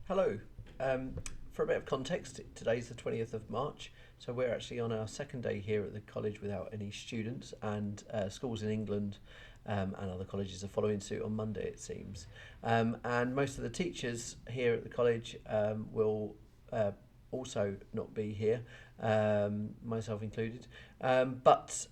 Hello. Um, for a bit of context, today's the 20th of March, so we're actually on our second day here at the college without any students, and schools in England and other colleges are following suit on Monday, it seems. And most of the teachers here at the college will also not be here, myself included. But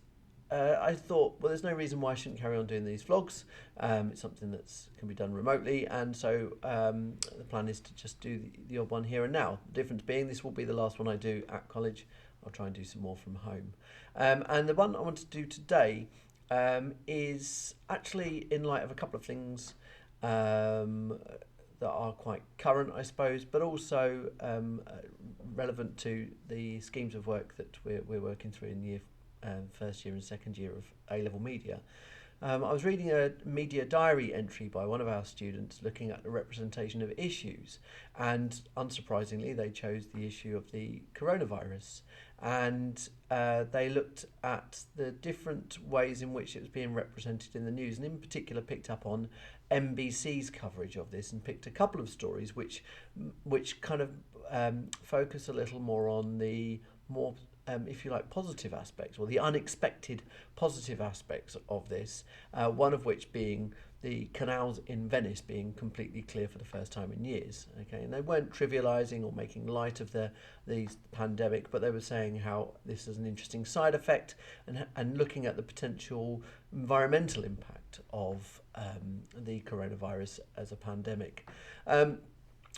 I thought, well, there's no reason why I shouldn't carry on doing these vlogs. It's something that can be done remotely, and so the plan is to just do the odd one here and now. The difference being, this will be the last one I do at college. I'll try and do some more from home. And the one I want to do today is actually in light of a couple of things that are quite current, I suppose, but also relevant to the schemes of work that we're working through in year first year and second year of A-level media. I was reading a media diary entry by one of our students looking at the representation of issues, and unsurprisingly, they chose the issue of the coronavirus. And they looked at the different ways in which it was being represented in the news, and in particular picked up on NBC's coverage of this, and picked a couple of stories which kind of focus a little more on the more if you like, positive aspects or the unexpected positive aspects of this. One of which being the canals in Venice being completely clear for the first time in years. Okay, and they weren't trivialising or making light of the pandemic, but they were saying how this is an interesting side effect, and looking at the potential environmental impact of the coronavirus as a pandemic.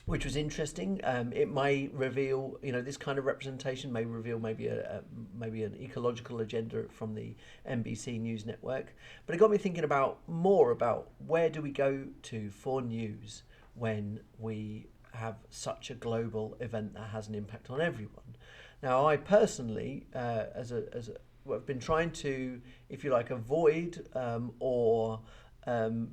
Which was interesting. It may reveal, this kind of representation may reveal maybe an ecological agenda from the NBC News network. But it got me thinking more about where do we go to for news when we have such a global event that has an impact on everyone. Now, I personally, I've been trying to, if you like, avoid or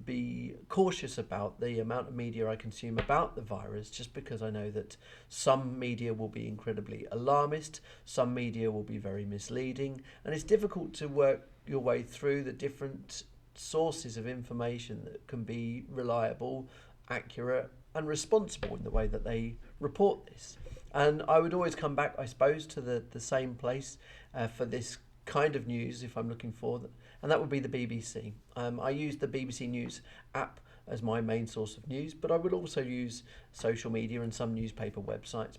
be cautious about the amount of media I consume about the virus, just because I know that some media will be incredibly alarmist, some media will be very misleading, and it's difficult to work your way through the different sources of information that can be reliable, accurate, and responsible in the way that they report this. And I would always come back, I suppose, to the same place for this kind of news if I'm looking for that, and that would be the BBC. I use the BBC News app as my main source of news, but I would also use social media and some newspaper websites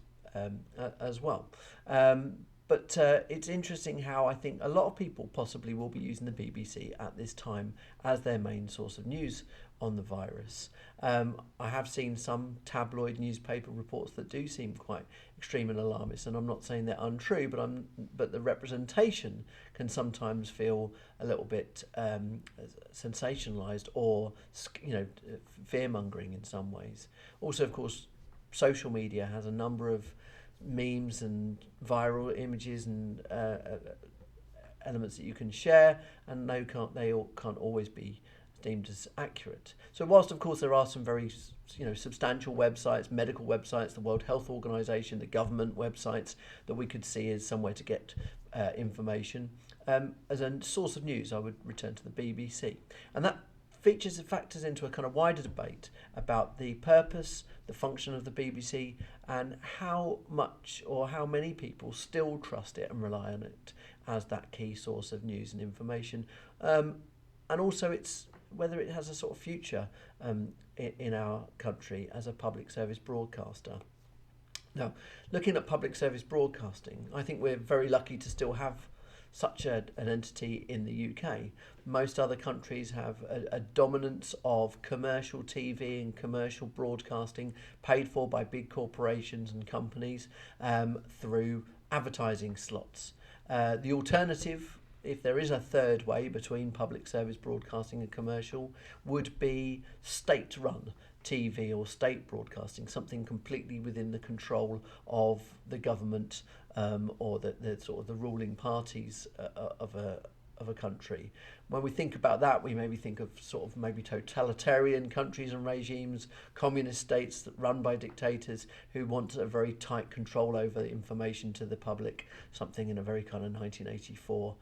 as well. But it's interesting how I think a lot of people possibly will be using the BBC at this time as their main source of news on the virus. I have seen some tabloid newspaper reports that do seem quite extreme and alarmist, and I'm not saying they're untrue, but the representation can sometimes feel a little bit sensationalized or fear mongering in some ways. Also, of course, social media has a number of memes and viral images and elements that you can share, and they all can't always be deemed as accurate. So whilst of course there are some very substantial websites, medical websites, the World Health Organization, the government websites that we could see as somewhere to get information, as a source of news I would return to the BBC. And that factors into a kind of wider debate about the purpose, the function of the BBC, and how much or how many people still trust it and rely on it as that key source of news and information. And also it's whether it has a sort of future in our country as a public service broadcaster. Now, looking at public service broadcasting, I think we're very lucky to still have such an entity in the UK. Most other countries have a dominance of commercial TV and commercial broadcasting paid for by big corporations and companies through advertising slots. The alternative, if there is a third way between public service broadcasting and commercial, would be state-run TV or state broadcasting, something completely within the control of the government or the sort of the ruling parties of a country. When we think about that, we maybe think of sort of maybe totalitarian countries and regimes, communist states that run by dictators who want a very tight control over information to the public, something in a very kind of 1984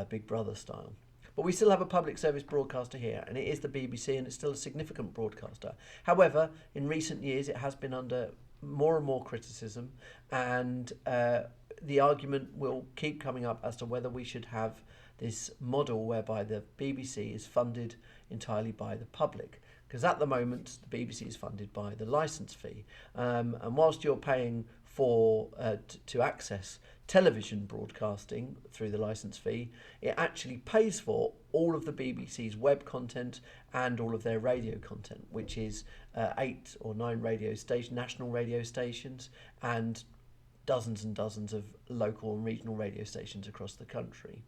Big Brother style. But we still have a public service broadcaster here, and it is the BBC, and it's still a significant broadcaster. However, in recent years, it has been under more and more criticism, and the argument will keep coming up as to whether we should have this model whereby the BBC is funded entirely by the public. Because at the moment, the BBC is funded by the licence fee. And whilst you're paying for to access television broadcasting through the licence fee, it actually pays for all of the BBC's web content and all of their radio content, which is 8 or 9 national radio stations, and dozens and dozens of local and regional radio stations across the country.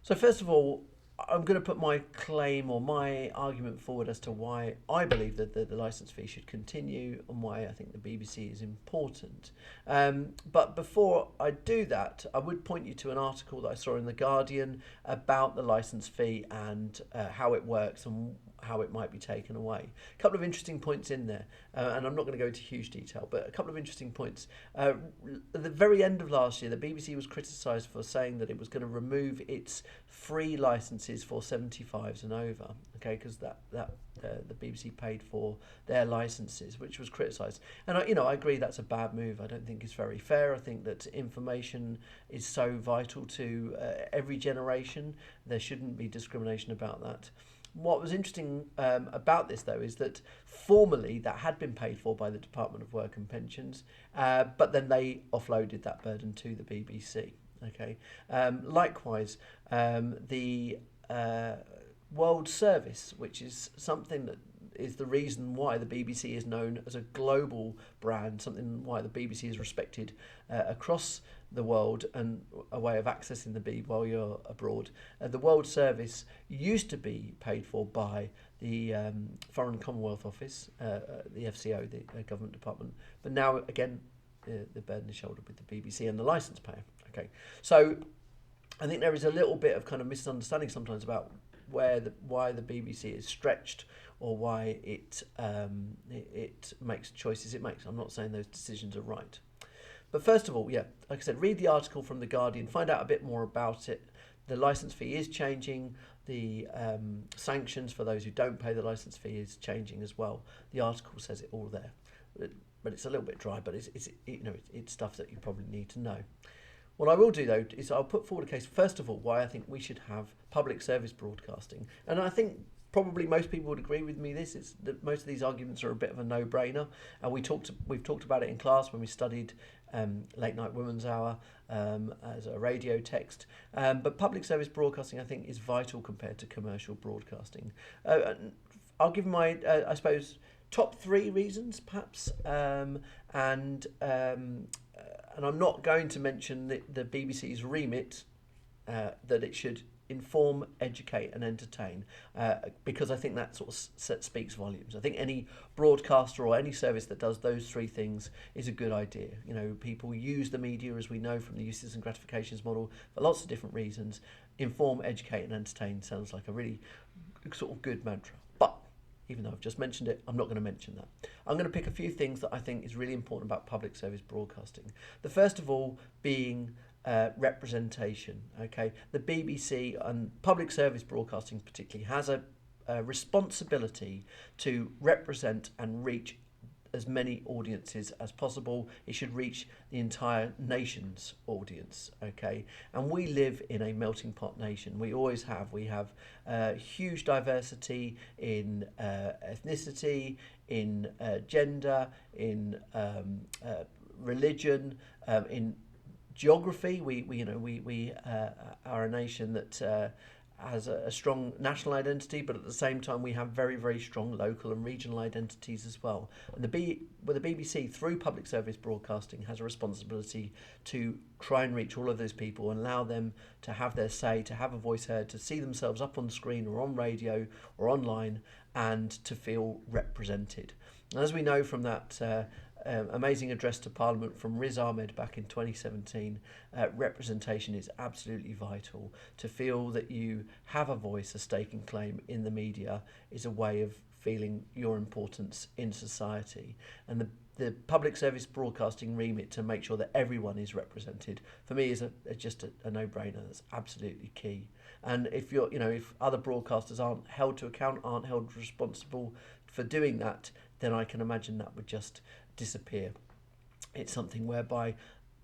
So first of all, I'm going to put my claim or my argument forward as to why I believe that the licence fee should continue and why I think the BBC is important. But before I do that, I would point you to an article that I saw in The Guardian about the licence fee and how it works and how it might be taken away. A couple of interesting points in there, and I'm not going to go into huge detail, but a couple of interesting points. At the very end of last year, the BBC was criticised for saying that it was going to remove its free licences for 75s and over, okay, because the BBC paid for their licences, which was criticised. And I agree that's a bad move. I don't think it's very fair. I think that information is so vital to every generation. There shouldn't be discrimination about that. What was interesting about this, though, is that formerly that had been paid for by the Department of Work and Pensions, but then they offloaded that burden to the BBC. Okay. Likewise, the World Service, which is something that is the reason why the BBC is known as a global brand, something why the BBC is respected across the world and a way of accessing the BBC while you're abroad. The World Service used to be paid for by the Foreign Commonwealth Office, the FCO, the government department, but now again the burden is shouldered with the BBC and the licence payer. Okay, so I think there is a little bit of kind of misunderstanding sometimes about why the BBC is stretched or why it makes choices it makes. I'm not saying those decisions are right. But first of all, like I said, read the article from The Guardian, find out a bit more about it. The licence fee is changing. The sanctions for those who don't pay the licence fee is changing as well. The article says it all there. But it's a little bit dry, but it's stuff that you probably need to know. What I will do, though, is I'll put forward a case, first of all, why I think we should have public service broadcasting. And I think probably most people would agree with me that most of these arguments are a bit of a no-brainer. And we've talked about it in class when we studied Late Night Women's Hour as a radio text. But public service broadcasting, I think, is vital compared to commercial broadcasting. I'll give my, I suppose, top 3 reasons, perhaps, and I'm not going to mention the BBC's remit, that it should inform, educate and entertain, because I think that sort of speaks volumes. I think any broadcaster or any service that does those 3 things is a good idea. People use the media, as we know from the uses and gratifications model, for lots of different reasons. Inform, educate and entertain sounds like a really sort of good mantra. But even though I've just mentioned it, I'm not going to mention that. I'm going to pick a few things that I think is really important about public service broadcasting. The first of all being representation. Okay, the BBC and public service broadcasting particularly has a responsibility to represent and reach as many audiences as possible. It should reach the entire nation's audience, okay? And we live in a melting pot nation. We always have. We have huge diversity in ethnicity, in gender, in religion, in geography. We are a nation that has a strong national identity, but at the same time we have very, very strong local and regional identities as well. And the BBC, through public service broadcasting, has a responsibility to try and reach all of those people and allow them to have their say, to have a voice heard, to see themselves up on screen or on radio or online, and to feel represented. And as we know from that amazing address to Parliament from Riz Ahmed back in 2017, representation is absolutely vital. To feel that you have a voice, a stake and claim in the media is a way of feeling your importance in society. And the public service broadcasting remit to make sure that everyone is represented, for me, is just a no-brainer. That's absolutely key. And if if other broadcasters aren't held to account, aren't held responsible for doing that, then I can imagine that would just disappear. It's something whereby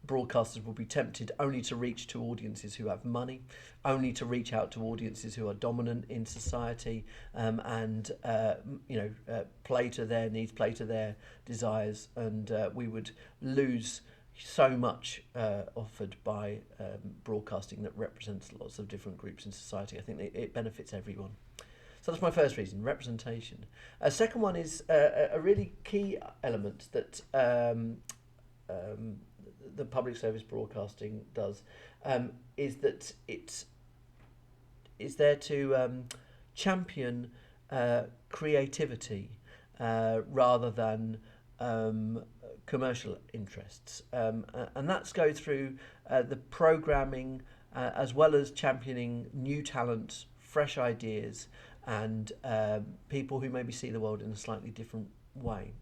broadcasters will be tempted only to reach to audiences who have money, only to reach out to audiences who are dominant in society, and play to their needs, play to their desires, and we would lose so much offered by broadcasting that represents lots of different groups in society. I think it benefits everyone. So that's my first reason, representation. A second one is a really key element that the public service broadcasting does, is that it is there to champion creativity rather than commercial interests, and that's go through the programming as well as championing new talent, fresh ideas, and people who maybe see the world in a slightly different way.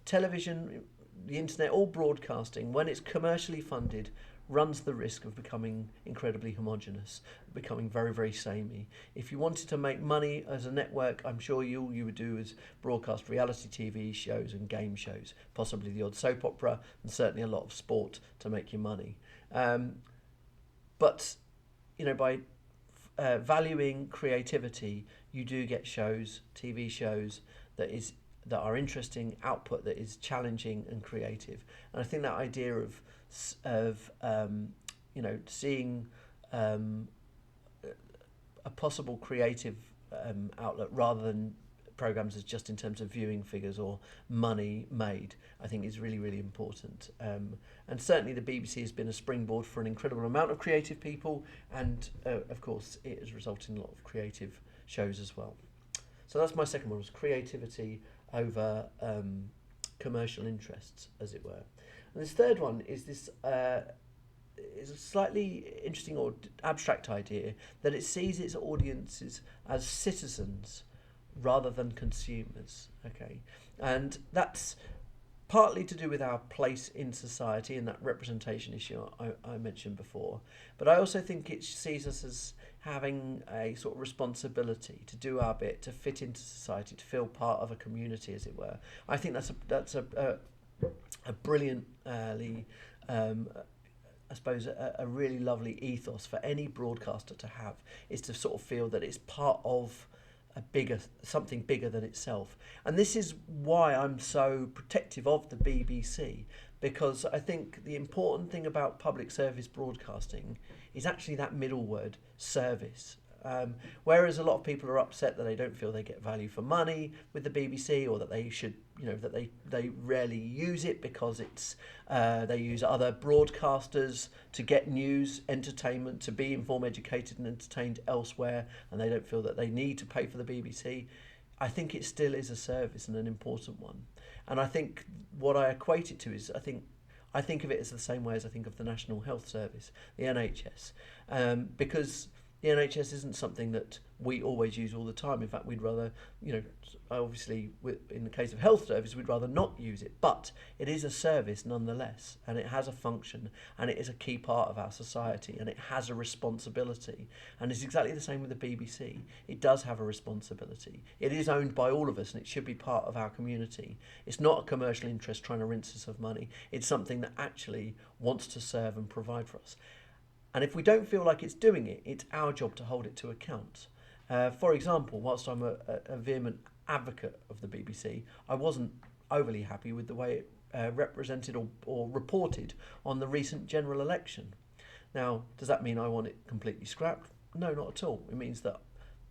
Television, the internet, all broadcasting, when it's commercially funded, runs the risk of becoming incredibly homogenous, becoming very, very samey. If you wanted to make money as a network, I'm sure you would do is broadcast reality TV shows and game shows, possibly the odd soap opera, and certainly a lot of sport to make your money. But by valuing creativity, you do get shows, TV shows that are interesting, output that is challenging and creative. And I think that idea of seeing a possible creative outlet rather than programs as just in terms of viewing figures or money made, I think is really, really important. And certainly the BBC has been a springboard for an incredible amount of creative people, and of course it has resulted in a lot of creative shows as well. So that's my second one, was creativity over commercial interests, as it were. And this third one is this is a slightly interesting or abstract idea that it sees its audiences as citizens rather than consumers. Okay, and that's partly to do with our place in society and that representation issue I mentioned before. But I also think it sees us as having a sort of responsibility to do our bit, to fit into society, to feel part of a community, as it were. I think that's a brilliantly, I suppose, a really lovely ethos for any broadcaster to have, is to sort of feel that it's part of something bigger than itself. And this is why I'm so protective of the BBC, because I think the important thing about public service broadcasting is actually that middle word, service. Whereas a lot of people are upset that they don't feel they get value for money with the BBC, or that they should, that they rarely use it because it's they use other broadcasters to get news, entertainment, to be informed, educated and entertained elsewhere, and they don't feel that they need to pay for the BBC. I think it still is a service, and an important one. And I think what I equate it to is, I think of it as the same way as I think of the National Health Service, the NHS, because the NHS isn't something that we always use all the time. In fact, we'd rather, obviously, in the case of health service, we'd rather not use it. But it is a service nonetheless, and it has a function, and it is a key part of our society, and it has a responsibility. And it's exactly the same with the BBC. It does have a responsibility. It is owned by all of us, and it should be part of our community. It's not a commercial interest trying to rinse us of money. It's something that actually wants to serve and provide for us. And if we don't feel like it's doing it, it's our job to hold it to account. For example, whilst I'm a vehement advocate of the BBC, I wasn't overly happy with the way it represented or reported on the recent general election. Now, does that mean I want it completely scrapped? No, not at all. It means that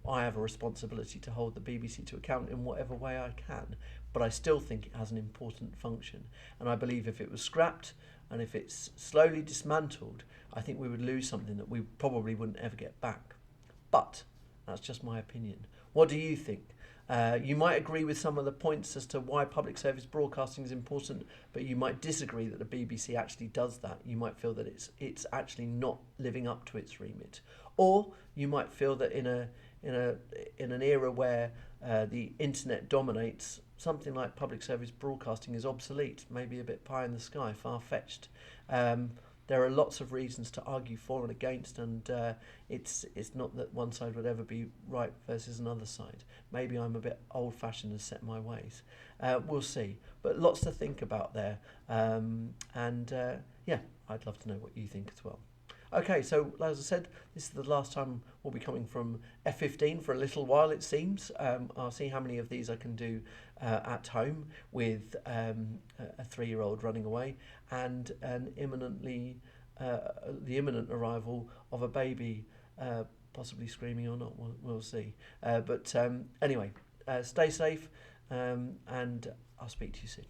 I have a responsibility to hold the BBC to account in whatever way I can. But I still think it has an important function. And I believe if it was scrapped, and if it's slowly dismantled, I think we would lose something that we probably wouldn't ever get back. But that's just my opinion. What do you think? You might agree with some of the points as to why public service broadcasting is important, but you might disagree that the BBC actually does that. You might feel that it's actually not living up to its remit, or you might feel that in an era where the internet dominates, something like public service broadcasting is obsolete, maybe a bit pie in the sky, far-fetched. there are lots of reasons to argue for and against, and it's not that one side would ever be right versus another side. Maybe I'm a bit old-fashioned and set in my ways. We'll see, but lots to think about there, and yeah, I'd love to know what you think as well. Okay, so as I said, this is the last time we'll be coming from F15 for a little while, it seems. I'll see how many of these I can do at home with a 3-year-old running away and the imminent arrival of a baby, possibly screaming or not. We'll see. But anyway, stay safe, and I'll speak to you soon.